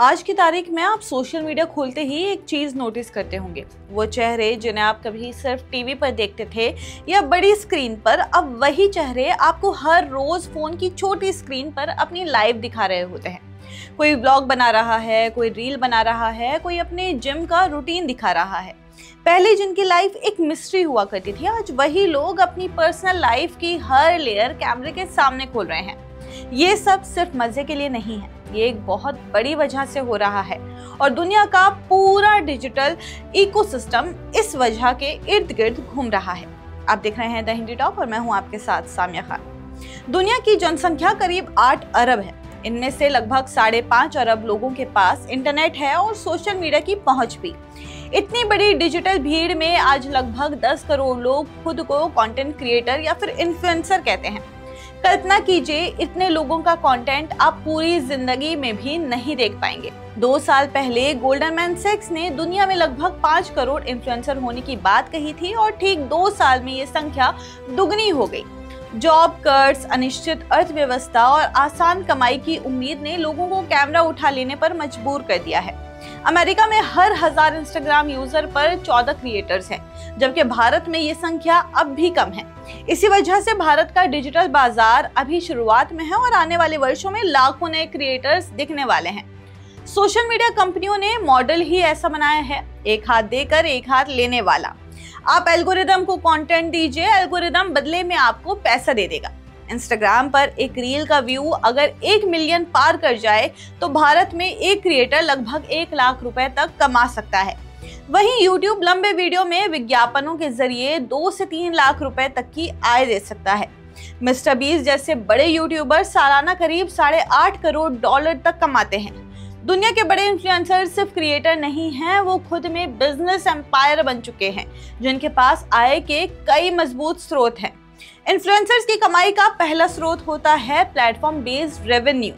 आज की तारीख में आप सोशल मीडिया खोलते ही एक चीज नोटिस करते होंगे। वो चेहरे जिन्हें आप कभी सिर्फ टीवी पर देखते थे या बड़ी स्क्रीन पर, अब वही चेहरे आपको हर रोज फोन की छोटी स्क्रीन पर अपनी लाइव दिखा रहे होते हैं। कोई ब्लॉग बना रहा है, कोई रील बना रहा है, कोई अपने जिम का रूटीन दिखा रहा है। पहले जिनकी लाइफ एक मिस्ट्री हुआ करती थी, आज वही लोग अपनी पर्सनल लाइफ की हर लेयर कैमरे के सामने खोल रहे हैं। ये सब सिर्फ मजे के लिए नहीं है, ये एक बहुत बड़ी वजह से हो रहा है और दुनिया का पूरा डिजिटल इकोसिस्टम इस वजह के इर्द गिर्द घूम रहा है। आप देख रहे हैं द हिंदी टॉक और मैं हूं आपके साथ सामिया खान। दुनिया की जनसंख्या करीब 8 अरब है। इनमें से लगभग 5.5 अरब लोगों के पास इंटरनेट है और सोशल मीडिया की पहुंच भी। इतनी बड़ी डिजिटल भीड़ में आज लगभग 10 करोड़ लोग खुद को कंटेंट क्रिएटर या फिर इन्फ्लुएंसर कहते हैं। कल्पना कीजिए, इतने लोगों का कंटेंट आप पूरी जिंदगी में भी नहीं देख पाएंगे। 2 साल पहले गोल्डमैन सैक्स ने दुनिया में लगभग 5 करोड़ इन्फ्लुएंसर होने की बात कही थी और ठीक 2 साल में ये संख्या दुगनी हो गई। जॉब कट्स, अनिश्चित अर्थव्यवस्था और आसान कमाई की उम्मीद ने लोगों को कैमरा उठा लेने पर मजबूर कर दिया है। अमेरिका में हर 1000 इंस्टाग्राम यूजर पर 14 क्रिएटर्स हैं, जबकि भारत में ये संख्या अब भी कम है। इसी वजह से भारत का डिजिटल बाजार अभी शुरुआत में है और आने वाले वर्षों में लाखों नए क्रिएटर्स दिखने वाले हैं। सोशल मीडिया कंपनियों ने मॉडल ही ऐसा बनाया है, एक हाथ देकर एक हाथ लेने वाला। आप एल्गोरिदम को कंटेंट दीजिए, एल्गोरिदम बदले में आपको पैसा दे देगा। इंस्टाग्राम पर एक रील का व्यू अगर 1 मिलियन पार कर जाए तो भारत में एक क्रिएटर लगभग 1 लाख रुपए तक कमा सकता है। वहीं यूट्यूब लंबे वीडियो में विज्ञापनों के जरिए 2 से 3 लाख रुपए तक की आय दे सकता है। मिस्टर बीस्ट जैसे बड़े यूट्यूबर सालाना करीब $8.5 करोड़ तक कमाते हैं। दुनिया के बड़े इन्फ्लुएंसर सिर्फ क्रिएटर नहीं हैं, वो खुद में बिजनेस एम्पायर बन चुके हैं, जिनके पास आय के कई मजबूत स्रोत हैं। इन्फ्लुएंसर्स की कमाई का पहला स्रोत होता है प्लेटफॉर्म बेस्ड रेवेन्यू।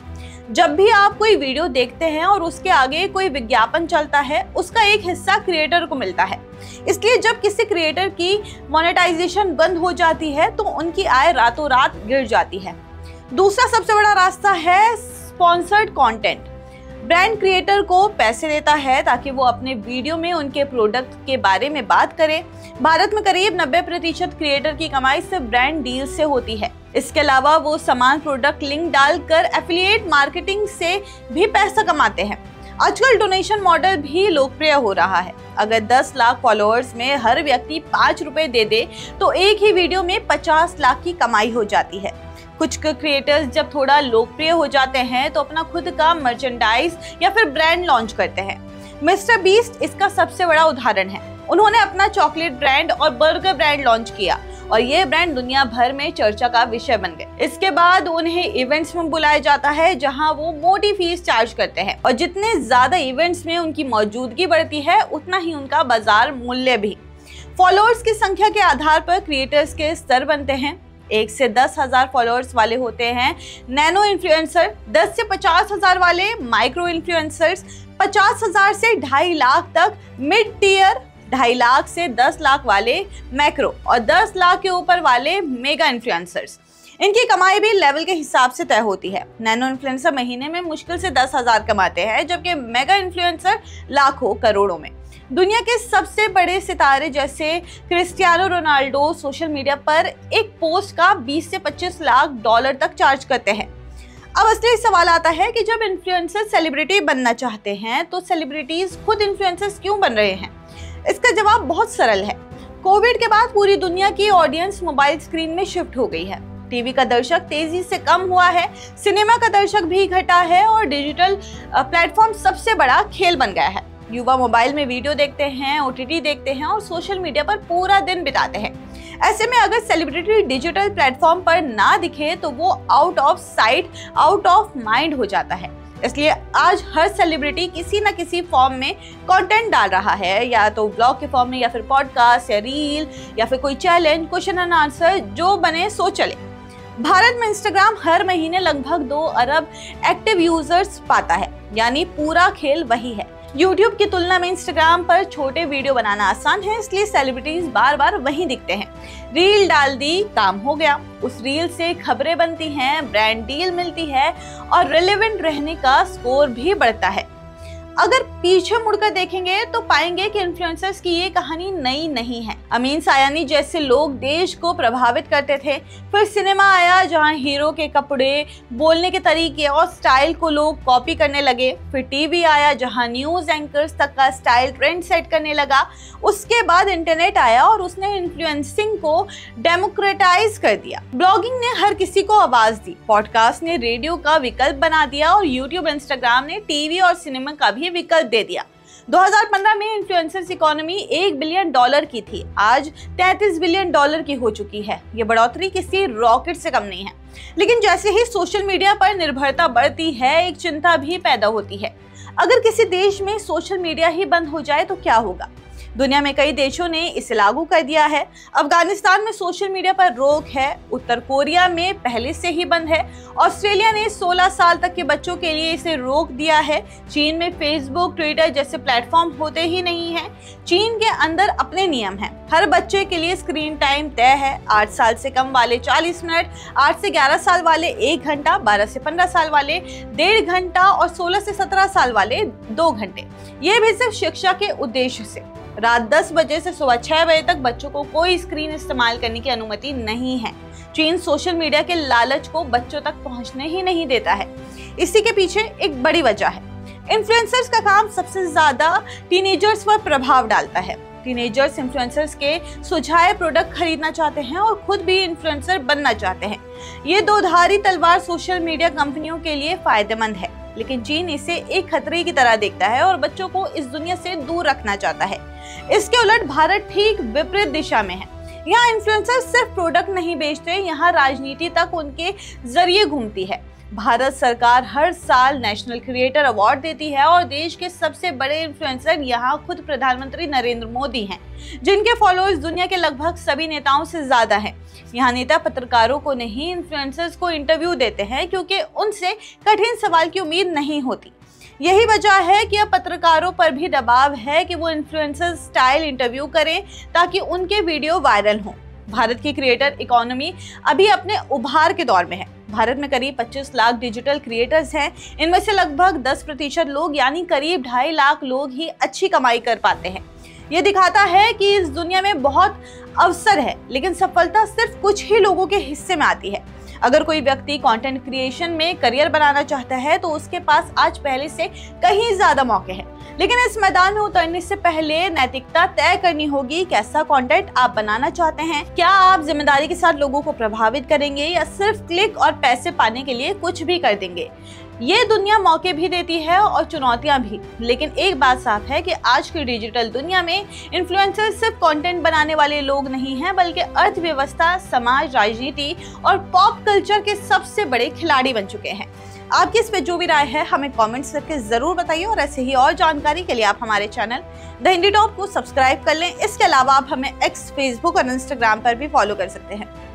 जब भी आप कोई वीडियो देखते हैं और उसके आगे कोई विज्ञापन चलता है, उसका एक हिस्सा क्रिएटर को मिलता है। इसलिए जब किसी क्रिएटर की मोनेटाइजेशन बंद हो जाती है तो उनकी आय रातों रात गिर जाती है। दूसरा सबसे बड़ा रास्ता है स्पॉन्सर्ड कंटेंट। ब्रांड क्रिएटर को पैसे देता है ताकि वो अपने वीडियो में उनके प्रोडक्ट के बारे में बात करे। भारत में करीब 90% क्रिएटर की कमाई सिर्फ ब्रांड डील से होती है। इसके अलावा वो समान प्रोडक्ट लिंक डालकर एफिलिएट मार्केटिंग से भी पैसा कमाते हैं। आजकल डोनेशन मॉडल भी लोकप्रिय हो रहा है। अगर 10 लाख फॉलोअर्स में हर व्यक्ति 5 रुपए दे दे तो एक ही वीडियो में 50 लाख की कमाई हो जाती है। कुछ क्रिएटर्स जब थोड़ा लोकप्रिय हो जाते हैं तो अपना खुद का मर्चेंडाइज या फिर ब्रांड लॉन्च करते हैं। मिस्टर बीस्ट इसका सबसे बड़ा उदाहरण है। उन्होंने अपना चॉकलेट ब्रांड और बर्गर ब्रांड लॉन्च किया और ये ब्रांड दुनिया भर में चर्चा का विषय बन गए। इसके बाद उन्हें इवेंट्स में बुलाया जाता है जहां वो मोटी फीस चार्ज करते हैं और जितने ज्यादा इवेंट्स में उनकी मौजूदगी बढ़ती है उतना ही उनका बाजार मूल्य भी। फॉलोअर्स की संख्या के आधार पर क्रिएटर्स के स्तर बनते हैं। 1 से 10,000 फॉलोअर्स वाले होते हैं नैनो इन्फ्लुएंसर, 10 से 50,000 वाले माइक्रो इन्फ्लुएंसर्स, 50,000 से 2.5 लाख तक मिड टियर, 2.5 लाख से 10 लाख वाले मैक्रो और 10 लाख के ऊपर वाले मेगा इन्फ्लुएंसर्स। इनकी कमाई भी लेवल के हिसाब से तय होती है। नैनो इन्फ्लुएंसर महीने में मुश्किल से 10,000 कमाते हैं, जबकि मेगा इन्फ्लुएंसर लाखों करोड़ों में। दुनिया के सबसे बड़े सितारे जैसे क्रिस्टियानो रोनाल्डो सोशल मीडिया पर एक पोस्ट का 20 से 25 लाख डॉलर तक चार्ज करते हैं। अब असली सवाल आता है कि जब इन्फ्लुएंसर सेलिब्रिटी बनना चाहते हैं तो सेलिब्रिटीज खुद इन्फ्लुएंसर्स क्यों बन रहे हैं? इसका जवाब बहुत सरल है। कोविड के बाद पूरी दुनिया की ऑडियंस मोबाइल स्क्रीन में शिफ्ट हो गई है। टीवी का दर्शक तेजी से कम हुआ है, सिनेमा का दर्शक भी घटा है और डिजिटल प्लेटफॉर्म सबसे बड़ा खेल बन गया है। युवा मोबाइल में वीडियो देखते हैं, ओटीटी देखते हैं और सोशल मीडिया पर पूरा दिन बिताते हैं। ऐसे में अगर सेलिब्रिटी डिजिटल प्लेटफॉर्म पर ना दिखे तो वो out of site, out of mind हो जाता है। इसलिए आज हर सेलिब्रिटी किसी न किसी फॉर्म में कंटेंट डाल रहा है, या तो ब्लॉग के फॉर्म में या फिर पॉडकास्ट या रील या फिर कोई चैलेंज, क्वेश्चन एंड आंसर, जो बने सो चले। भारत में इंस्टाग्राम हर महीने लगभग 2 अरब एक्टिव यूजर्स पाता है, यानी पूरा खेल वही है। यूट्यूब की तुलना में इंस्टाग्राम पर छोटे वीडियो बनाना आसान है, इसलिए सेलिब्रिटीज बार बार वहीं दिखते हैं। रील डाल दी, काम हो गया। उस रील से खबरें बनती हैं, ब्रांड डील मिलती है और रिलेवेंट रहने का स्कोर भी बढ़ता है। अगर पीछे मुड़कर देखेंगे तो पाएंगे कि इन्फ्लुएंसर्स की ये कहानी नई नहीं है। अमीन सायानी जैसे लोग देश को प्रभावित करते थे, फिर सिनेमा आया जहां हीरो के कपड़े, बोलने के तरीके और स्टाइल को लोग कॉपी करने लगे, फिर टीवी आया जहां न्यूज एंकर्स तक का स्टाइल ट्रेंड सेट करने लगा, उसके बाद इंटरनेट आया और उसने इन्फ्लुएंसिंग को डेमोक्रेटाइज कर दिया। ब्लॉगिंग ने हर किसी को आवाज दी, पॉडकास्ट ने रेडियो का विकल्प बना दिया और यूट्यूब, इंस्टाग्राम ने टीवी और सिनेमा का भी विकल्प दे दिया। 2015 में इन्फ्लुएंसर्स इकोनॉमी $1 बिलियन की थी, आज $33 बिलियन की हो चुकी है। ये बढ़ोतरी किसी रॉकेट से कम नहीं है। लेकिन जैसे ही सोशल मीडिया पर निर्भरता बढ़ती है, एक चिंता भी पैदा होती है। अगर किसी देश में सोशल मीडिया ही बंद हो जाए तो क्या होगा? दुनिया में कई देशों ने इसे लागू कर दिया है। अफगानिस्तान में सोशल मीडिया पर रोक है, उत्तर कोरिया में पहले से ही बंद है, ऑस्ट्रेलिया ने 16 साल तक के बच्चों के लिए इसे रोक दिया है, चीन में फेसबुक, ट्विटर जैसे प्लेटफॉर्म होते ही नहीं हैं, चीन के अंदर अपने नियम हैं, हर बच्चे के लिए स्क्रीन टाइम तय है, 8 साल से कम वाले 40 मिनट, 8 से 11 साल वाले 1 घंटा, 12 से 15 साल वाले 1.5 घंटा और 16 से 17 साल वाले 2 घंटे। ये भी सिर्फ शिक्षा के उद्देश्य से। रात 10 बजे से सुबह 6 बजे तक बच्चों को कोई स्क्रीन इस्तेमाल करने की अनुमति नहीं है। चीन सोशल मीडिया के लालच को बच्चों तक पहुंचने ही नहीं देता है। इसी के पीछे एक बड़ी वजह है, इन्फ्लुएंसर्स का काम सबसे ज्यादा टीनेजर्स पर प्रभाव डालता है। टीनेजर्स इन्फ्लुएंसर्स के सुझाए प्रोडक्ट खरीदना चाहते हैं और खुद भी इन्फ्लुएंसर बनना चाहते हैं। ये दोधारी तलवार सोशल मीडिया कंपनियों के लिए फायदेमंद है, लेकिन चीन इसे एक खतरे की तरह देखता है और बच्चों को इस दुनिया से दूर रखना चाहता है। इसके उलट भारत ठीक विपरीत दिशा में है। यहाँ इन्फ्लुएंसर सिर्फ प्रोडक्ट नहीं बेचते, यहाँ राजनीति तक उनके जरिए घूमती है। भारत सरकार हर साल नेशनल क्रिएटर अवार्ड देती है और देश के सबसे बड़े इन्फ्लुएंसर यहाँ खुद प्रधानमंत्री नरेंद्र मोदी हैं, जिनके फॉलोअर्स दुनिया के लगभग सभी नेताओं से ज्यादा हैं। यहाँ नेता पत्रकारों को नहीं, इन्फ्लुएंसर्स को इंटरव्यू देते हैं क्योंकि उनसे कठिन सवाल की उम्मीद नहीं होती। यही वजह है कि अब पत्रकारों पर भी दबाव है कि वो इन्फ्लुएंसर स्टाइल इंटरव्यू करें ताकि उनके वीडियो वायरल हों। भारत की क्रिएटर इकोनॉमी अभी अपने उभार के दौर में है। भारत में करीब 25 लाख डिजिटल क्रिएटर्स हैं। इनमें से लगभग 10% लोग यानी करीब 2.5 लाख लोग ही अच्छी कमाई कर पाते हैं। ये दिखाता है कि इस दुनिया में बहुत अवसर है, लेकिन सफलता सिर्फ कुछ ही लोगों के हिस्से में आती है। अगर कोई व्यक्ति कंटेंट क्रिएशन में करियर बनाना चाहता है तो उसके पास आज पहले से कहीं ज्यादा मौके हैं। लेकिन इस मैदान में उतरने से पहले नैतिकता तय करनी होगी। कैसा कंटेंट आप बनाना चाहते हैं? क्या आप जिम्मेदारी के साथ लोगों को प्रभावित करेंगे या सिर्फ क्लिक और पैसे पाने के लिए कुछ भी कर देंगे? ये दुनिया मौके भी देती है और चुनौतियां भी, लेकिन एक बात साफ है कि आज की डिजिटल दुनिया में इन्फ्लुएंसर सिर्फ कंटेंट बनाने वाले लोग नहीं हैं, बल्कि अर्थव्यवस्था, समाज, राजनीति और पॉप कल्चर के सबसे बड़े खिलाड़ी बन चुके हैं। आपकी इस पे जो भी राय है हमें कमेंट्स करके जरूर बताइए और ऐसे ही और जानकारी के लिए आप हमारे चैनल द हिंदी टॉप को सब्सक्राइब कर लें। इसके अलावा आप हमें एक्स, फेसबुक और इंस्टाग्राम पर भी फॉलो कर सकते हैं।